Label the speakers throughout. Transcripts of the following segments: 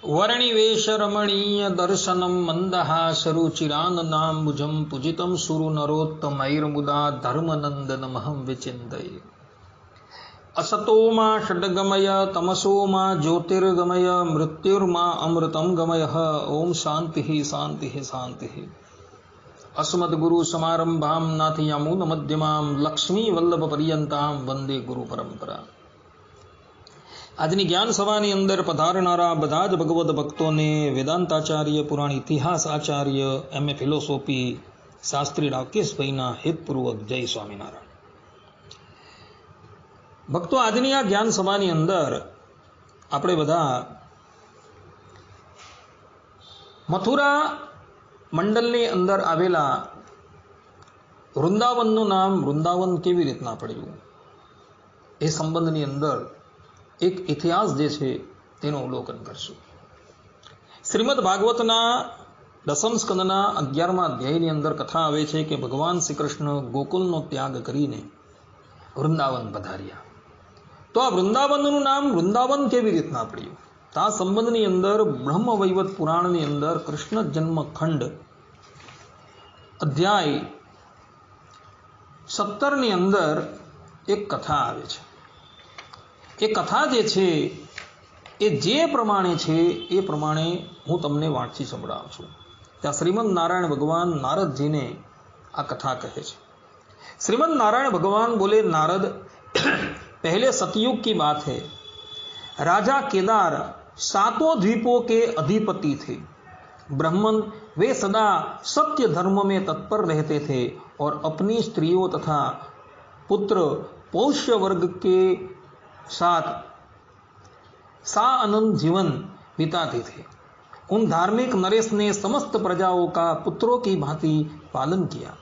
Speaker 1: वर्णिवेश रमणीय दर्शनम मंदहासरुचिराननाम्बुजं पूजितं सुरनरोत्तमैर्मुदा धर्मनंदनमहं विचिन्तये। असतो मा षड्गमय तमसो मा ज्योतिर्गमय मृत्युर्मा अमृतं गमय। ओम शांति शांति शांति। अस्मद्गुरु समारंभां नाथयामूल मध्यमां लक्ष्मी वल्लभ पर्यंतां वंदे गुरु परंपरा। આજની જ્ઞાન સભાની અંદર પધારનારા બધા જ ભગવદ ભક્તોને વેદાંતાચાર્ય, પુરાણ ઇતિહાસ આચાર્ય, એમએ ફિલોસોફી શાસ્ત્રી રાકેશભાઈના હિતપૂર્વક જય સ્વામિનારાયણ। ભક્તો, આજની આ જ્ઞાન સભાની અંદર આપણે બધા મથુરા મંડલની અંદર આવેલા વૃંદાવનનું નામ વૃંદાવન કેવી રીતના પડ્યું એ સંબંધની અંદર एक इतिहास जे छे तेनो अवलोकन करशुं। श्रीमद भागवतना दशम स्कंदना 11मा अध्यायनी अंदर कथा आवे छे कि भगवान श्री कृष्ण गोकुलनो त्याग करीने वृंदावन पधार्या। तो आ वृंदावननुं नाम वृंदावन केवी रीतना पड्युं? आ संबंधनी अंदर ब्रह्मवैवर्त पुराणनी अंदर कृष्ण जन्म खंड अध्याय 17 नी अंदर एक कथा आवे छे। એ કથા જે છે એ જે પ્રમાણે છે એ પ્રમાણે હું તમને વાંચી સંભળાવું છું। ત્યાં શ્રીમદ નારાયણ ભગવાન નારદજીને આ કથા કહે છે। श्रीमद नारायण भगवान बोले, नारद, पहले सतयुग की बात है। राजा केदार 7 द्वीपों के अधिपति थे। ब्राह्मण वे सदा सत्य धर्म में तत्पर रहते थे और अपनी स्त्रियों तथा पुत्र पौष्य वर्ग के साथ आनंद जीवन बिताते थे। उन धार्मिक नरेश ने समस्त प्रजाओं का पुत्रों की भांति पालन किया।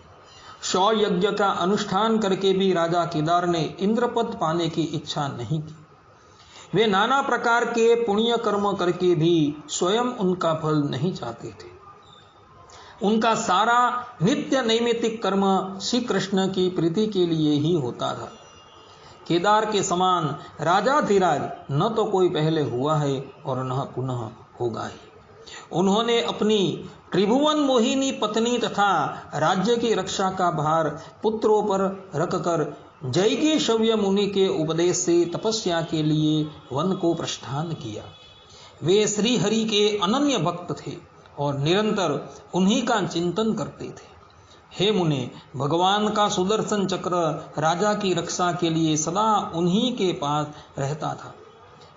Speaker 1: 100 यज्ञ का अनुष्ठान करके भी राजा केदार ने इंद्रपद पाने की इच्छा नहीं की। वे नाना प्रकार के पुण्य कर्म करके भी स्वयं उनका फल नहीं चाहते थे। उनका सारा नित्य नैमित्तिक कर्म श्री कृष्ण की प्रीति के लिए ही होता था। केदार के समान राजाधिराज न तो कोई पहले हुआ है और न पुनः होगा ही। उन्होंने अपनी त्रिभुवन मोहिनी पत्नी तथा राज्य की रक्षा का भार पुत्रों पर रखकर जैगी शव्य मुनि के उपदेश से तपस्या के लिए वन को प्रस्थान किया। वे श्री हरि के अनन्य भक्त थे और निरंतर उन्हीं का चिंतन करते थे। हे मुने, भगवान का सुदर्शन चक्र राजा की रक्षा के लिए सदा उन्हीं के पास रहता था।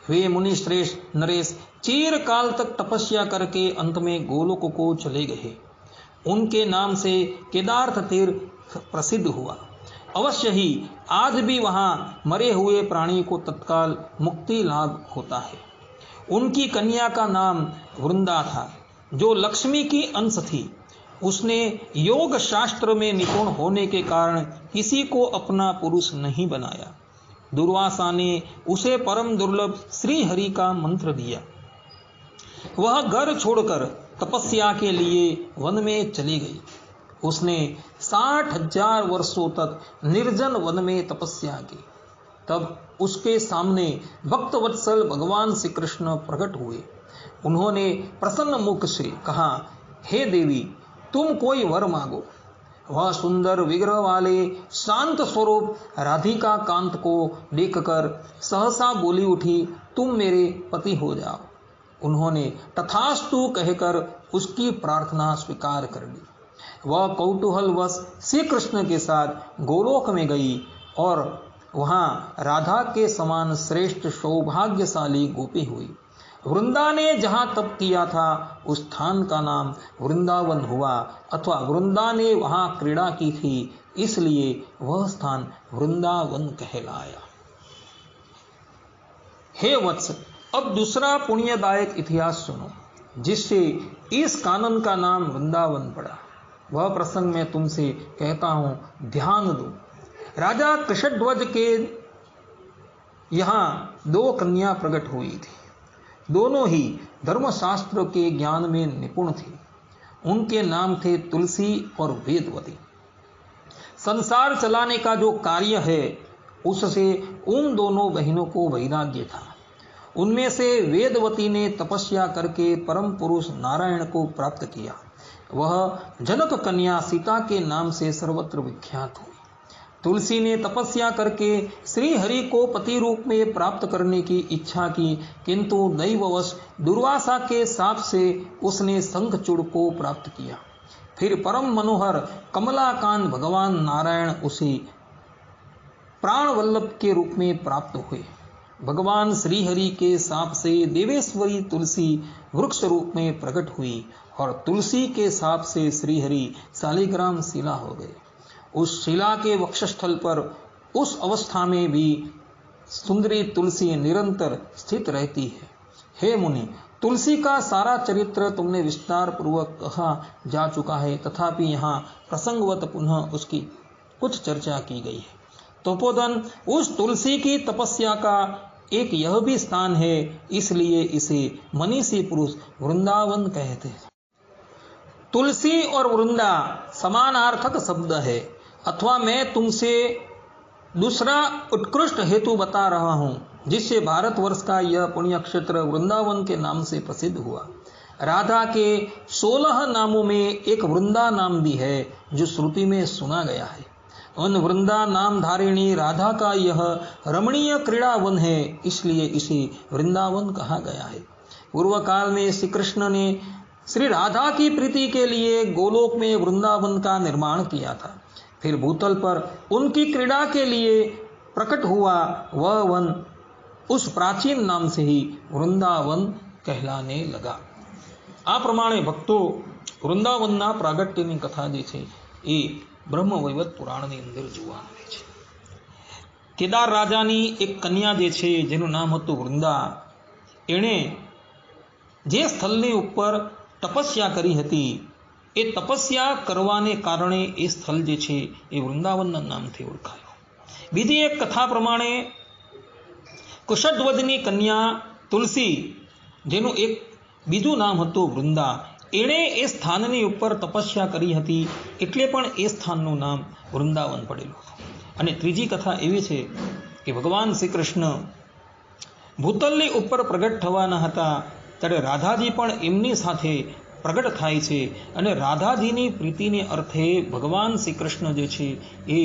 Speaker 1: वे मुनि श्रेष्ठ नरेश चिर काल तक तपस्या करके अंत में गोलोक को चले गए। उनके नाम से केदार्थ तीर्थ प्रसिद्ध हुआ। अवश्य ही आज भी वहां मरे हुए प्राणी को तत्काल मुक्ति लाभ होता है। उनकी कन्या का नाम वृंदा था, जो लक्ष्मी की अंश थी। उसने योग शास्त्र में निपुण होने के कारण किसी को अपना पुरुष नहीं बनाया। दुर्वासा ने उसे परम दुर्लभ श्री हरि का मंत्र दिया। वह घर छोड़कर तपस्या के लिए वन में चली गई। उसने 60,000 वर्षों तक निर्जन वन में तपस्या की। तब उसके सामने भक्त वत्सल भगवान श्री कृष्ण प्रकट हुए। उन्होंने प्रसन्न मुख से कहा, हे देवी, तुम कोई वर मांगो। वह सुंदर विग्रह वाले शांत स्वरूप राधिका कांत को देखकर सहसा बोली उठी, तुम मेरे पति हो जाओ। उन्होंने तथास्तु कहकर उसकी प्रार्थना स्वीकार कर ली। वह कौतूहलवश श्री कृष्ण के साथ गोलोक में गई और वहां राधा के समान श्रेष्ठ सौभाग्यशाली गोपी हुई। वृंदा ने जहां तप किया था उस स्थान का नाम वृंदावन हुआ, अथवा वृंदा ने वहां क्रीड़ा की थी, इसलिए वह स्थान वृंदावन कहलाया। हे वत्स, अब दूसरा पुण्यदायक इतिहास सुनो, जिससे इस कानन का नाम वृंदावन पड़ा। वह प्रसंग मैं तुमसे कहता हूं, ध्यान दो। राजा कृषध्वज के यहां 2 कन्या प्रकट हुई थी। दोनों ही धर्मशास्त्र के ज्ञान में निपुण थी। उनके नाम थे तुलसी और वेदवती। संसार चलाने का जो कार्य है उससे उन दोनों बहनों को वैराग्य था। उनमें से वेदवती ने तपस्या करके परम पुरुष नारायण को प्राप्त किया। वह जनक कन्या सीता के नाम से सर्वत्र विख्यात हुई। तुलसी ने तपस्या करके श्री हरि को पति रूप में प्राप्त करने की इच्छा की, किंतु दैववश दुर्वासा के शाप से उसने शंखचूड़ को प्राप्त किया। फिर परम मनोहर कमलाकांत भगवान नारायण उसी प्राण वल्लभ के रूप में प्राप्त हुए। भगवान श्रीहरि के शाप से देवेश्वरी तुलसी वृक्ष रूप में प्रकट हुई और तुलसी के शाप से श्रीहरि शालिग्राम शिला हो गए। उस शिला के वक्षस्थल पर उस अवस्था में भी सुंदरी तुलसी निरंतर स्थित रहती है। हे मुनि, तुलसी का सारा चरित्र तुमने विस्तार पूर्वक कहा जा चुका है, तथापि यहाँ प्रसंगवत पुनः उसकी कुछ चर्चा की गई है। तपोवन उस तुलसी की तपस्या का एक यह भी स्थान है, इसलिए इसे मनीषी पुरुष वृंदावन कहते हैं। तुलसी और वृंदा समानार्थक शब्द है, अथवा मैं तुमसे दूसरा उत्कृष्ट हेतु बता रहा हूं, जिससे भारतवर्ष का यह पुण्य क्षेत्र वृंदावन के नाम से प्रसिद्ध हुआ। राधा के 16 नामों में एक वृंदा नाम भी है, जो श्रुति में सुना गया है। उन वृंदा नाम धारिणी राधा का यह रमणीय क्रीड़ा वन है, इसलिए इसे वृंदावन कहा गया है। पूर्व काल में श्री कृष्ण ने श्री राधा की प्रीति के लिए गोलोक में वृंदावन का निर्माण किया था। फिर भूतल पर उनकी क्रीड़ा के लिए प्रकट हुआ वह वन उस प्राचीन नाम से ही वृंदावन कहलाने लगा। आ प्रमाणे भक्तो વૃંદાવનના પ્રાગટ્યની કથા જે છે એ બ્રહ્મવૈવર્ત પુરાણની અંદર જોવા મળે છે। કેદાર રાજાની એક કન્યા જે છે જેનું નામ હતું વૃંદા, એણે જે સ્થળની ઉપર તપસ્યા કરી હતી એ તપસ્યા કરવાને કારણે એ સ્થળ જે છે એ વૃંદાવનના નામથી ઓળખાયું। બીજી એક કથા પ્રમાણે કુશધ્વજની કન્યા તુલસી, જેનું એક બીજું નામ હતું વૃંદા, એણે એ સ્થાનની ઉપર તપસ્યા કરી હતી, એટલે પણ એ સ્થાનનું નામ વૃંદાવન પડેલું હતું। અને ત્રીજી કથા એવી છે કે ભગવાન શ્રી કૃષ્ણ ભૂતલની ઉપર પ્રગટ થવાના હતા ત્યારે રાધાજી પણ એમની સાથે પ્રગટ થાય છે અને રાધાજીની પ્રીતિને અર્થે ભગવાન શ્રી કૃષ્ણ જે છે એ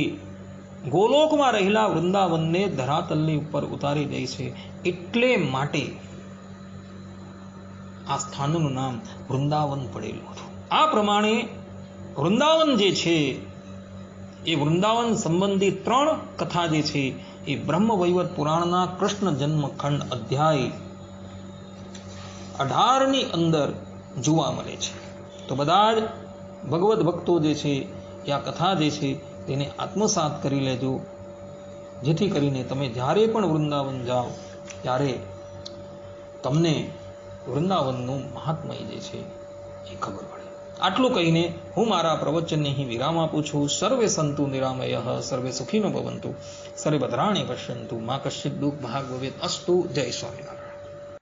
Speaker 1: ગોલોકમાં રહેલા વૃંદાવનને ધરાતલની ઉપર ઉતારી દે છે, એટલે માટે આ સ્થાનનું નામ વૃંદાવન પડેલું હતું। આ પ્રમાણે વૃંદાવન જે છે એ વૃંદાવન સંબંધી 3 કથા જે છે એ બ્રહ્મવૈવર્ત પુરાણના કૃષ્ણ જન્મખંડ અધ્યાય 18ની અંદર જોવા મળે છે। તો બધા જ ભગવદ્ ભક્તો જે છે એ આ કથા જે છે તેને આત્મસાત કરી લેજો, જેથી કરીને તમે જ્યારે પણ વૃંદાવન જાઓ ત્યારે તમને વૃંદાવનનું મહાત્મય જે છે એ ખબર પડે। આટલું કહીને હું મારા પ્રવચનને અહીં વિરામ આપું છું। સર્વે સંતુ નિરામયઃ, સર્વે સુખીનો ભવંતુ, સર્વે ભદ્રાણિ પશ્યन्तु, મા કશ્ચિદ દુઃખ ભાગ ભવેત અસ્તુ। જય સ્વામિનારાયણ।